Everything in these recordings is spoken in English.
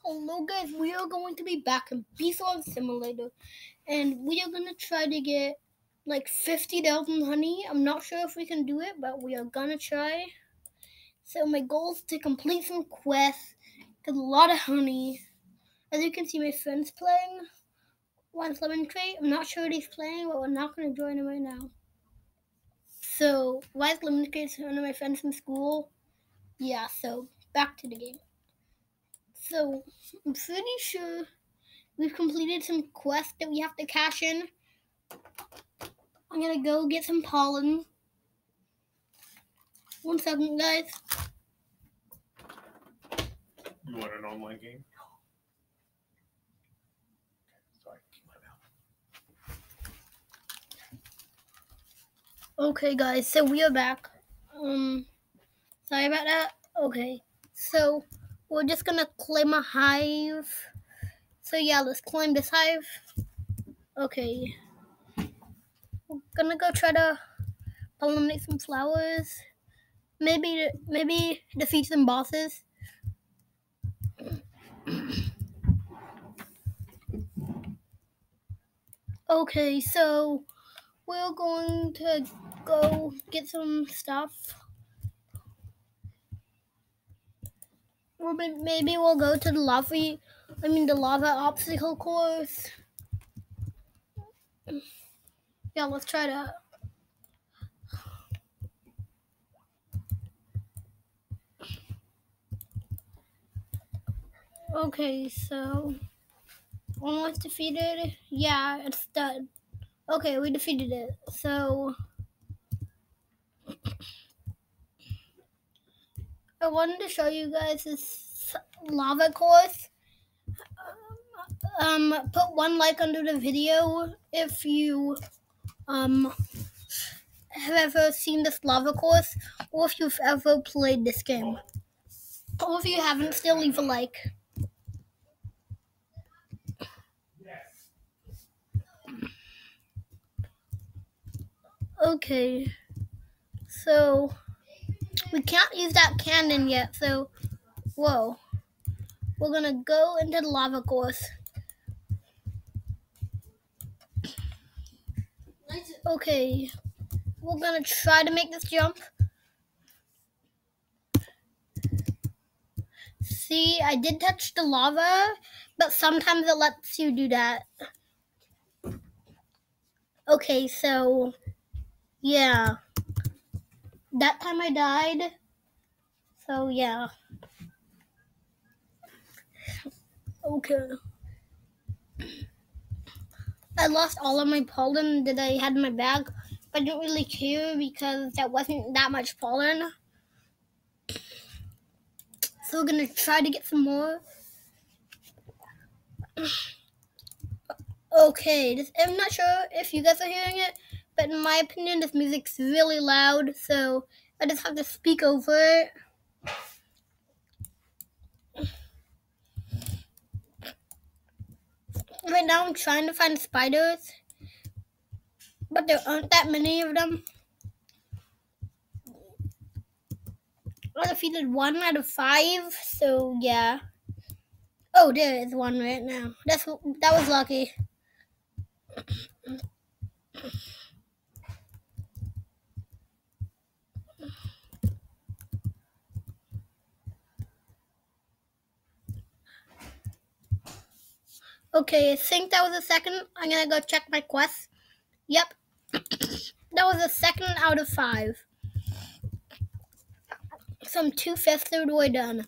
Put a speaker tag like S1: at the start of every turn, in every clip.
S1: Hello guys, we are going to be back in Beeswax Simulator, and we are going to try to get like 50,000 honey. I'm not sure if we can do it, but we are going to try. So my goal is to complete some quests, get a lot of honey. As you can see, my friend's playing. One's Lemon Crate. I'm not sure what he's playing, but we're not going to join him right now. So, why is Lemon Crate one of my friends from school? Yeah, so back to the game. So, I'm pretty sure we've completed some quests that we have to cash in. I'm gonna go get some pollen. 1 second, guys.
S2: You want an online game? So I can keep my mouth.
S1: Okay, guys, so we are back. Sorry about that. Okay, so we're just gonna claim a hive. So yeah, let's claim this hive. Okay, we're gonna go try to pollinate some flowers. Maybe defeat some bosses. Okay, so we're going to go get some stuff. Or maybe we'll go to the lava obstacle course. Yeah, let's try that. Okay, so almost defeated. Yeah, it's done. Okay, we defeated it. So I wanted to show you guys this lava course. Put 1 like under the video if you have ever seen this lava course, or if you've ever played this game. Or if you haven't, still leave a like. Okay, so we can't use that cannon yet, so whoa. We're gonna go into the lava course. Okay, we're gonna try to make this jump. See, I did touch the lava, but sometimes it lets you do that. Okay, so yeah. That time I died. So yeah. Okay. I lost all of my pollen that I had in my bag, but I didn't really care because that wasn't that much pollen. So we're gonna try to get some more. Okay, I'm not sure if you guys are hearing it, but in my opinion, this music's really loud, so I just have to speak over it. Right now, I'm trying to find spiders, but there aren't that many of them. I defeated 1 out of 5, so yeah. Oh, there is one right now. That was lucky. Okay, I think that was the second. I'm gonna go check my quest. Yep. That was the 2nd out of 5. So I'm 2/5 through the way done.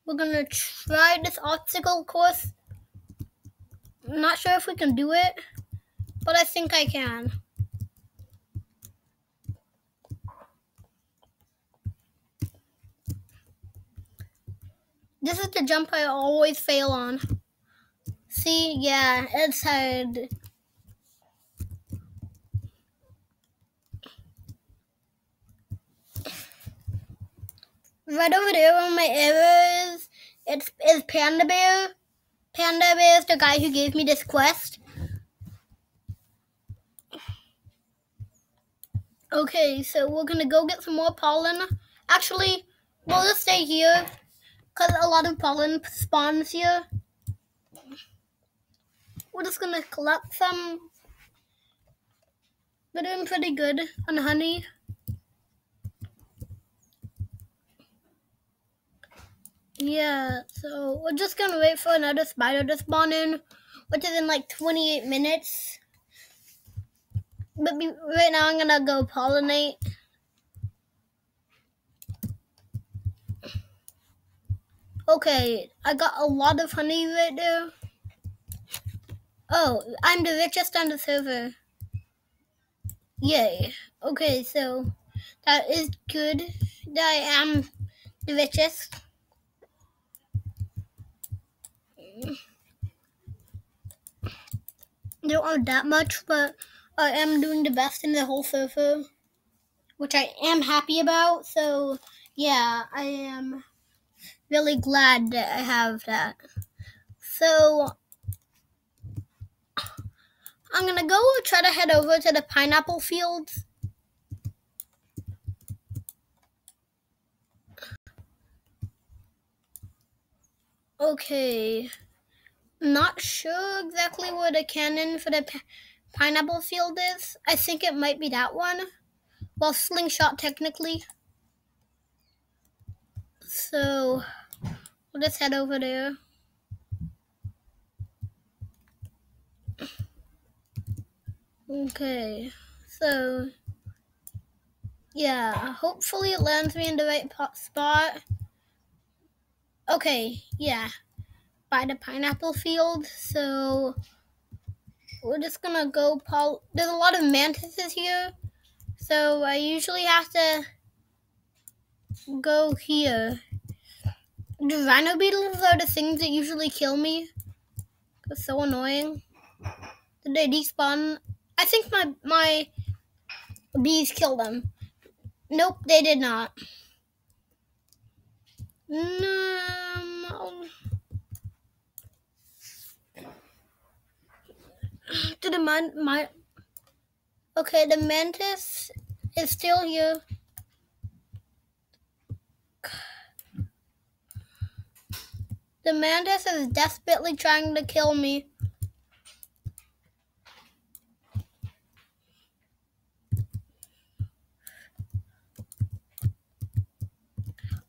S1: We're gonna try this obstacle course. I'm not sure if we can do it, but I think I can. This is the jump I always fail on. See, yeah, it's hard. Right over there where my arrow is Panda Bear. Panda Bear is the guy who gave me this quest. Okay, so we're gonna go get some more pollen. Actually, We'll just stay here because a lot of pollen spawns here. We're just gonna collect some. We're doing pretty good on honey. Yeah, so we're just gonna wait for another spider to spawn in, which is in like 28 minutes. But right now I'm gonna go pollinate. Okay, I got a lot of honey right there. Oh, I'm the richest on the server. Yay. Okay, so that is good that I am the richest. There aren't that much, but I am doing the best in the whole server, which I am happy about. So yeah, I am really glad that I have that. So I'm gonna go try to head over to the pineapple fields. Okay, not sure exactly where the cannon for the pineapple field is. I think it might be that one. Well, slingshot technically. So we'll just head over there. Okay, so yeah, hopefully it lands me in the right spot. Okay, yeah, by the pineapple field. So we're just gonna go there's a lot of mantises here, so I usually have to go here. The rhino beetles are the things that usually kill me. It's so annoying. Did they despawn? I think my bees killed them. Nope, they did not. No. Did the okay, the mantis is still here. The mantis is desperately trying to kill me.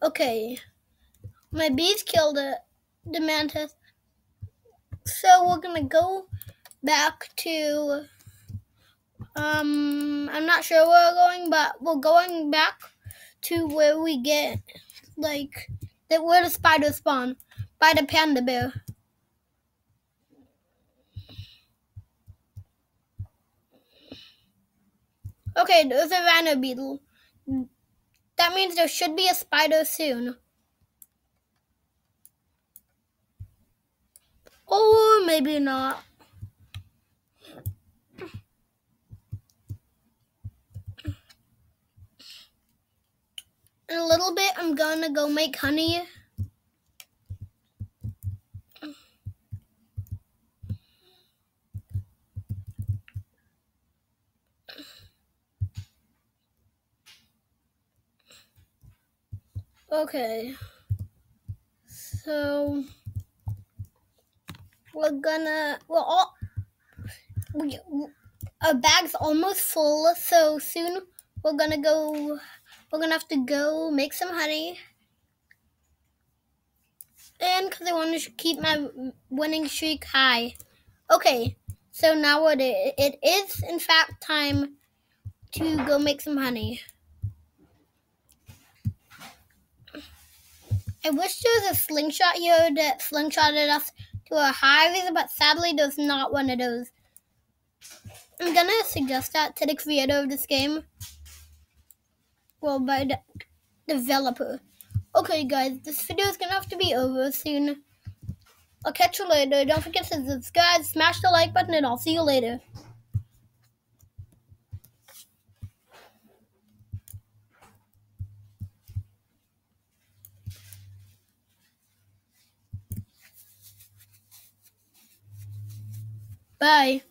S1: Okay, my bees killed the mantis. So we're gonna go back to I'm not sure where we're going, but we're going back to where we get like where the spiders spawn, by the panda bear. Okay, there's a rhino beetle. That means there should be a spider soon. Or maybe not. In a little bit, I'm gonna go make honey. Okay. So our bag's almost full, so soon we're gonna have to go make some honey. And because I want to keep my winning streak high. Okay, so now it is in fact time to go make some honey. I wish there was a slingshot here that slingshotted us to a hive, but sadly there's not one of those. I'm gonna suggest that to the creator of this game. Well, by the developer. Okay guys, this video is gonna have to be over soon. I'll catch you later. Don't forget to subscribe, smash the like button, and I'll see you later. Bye.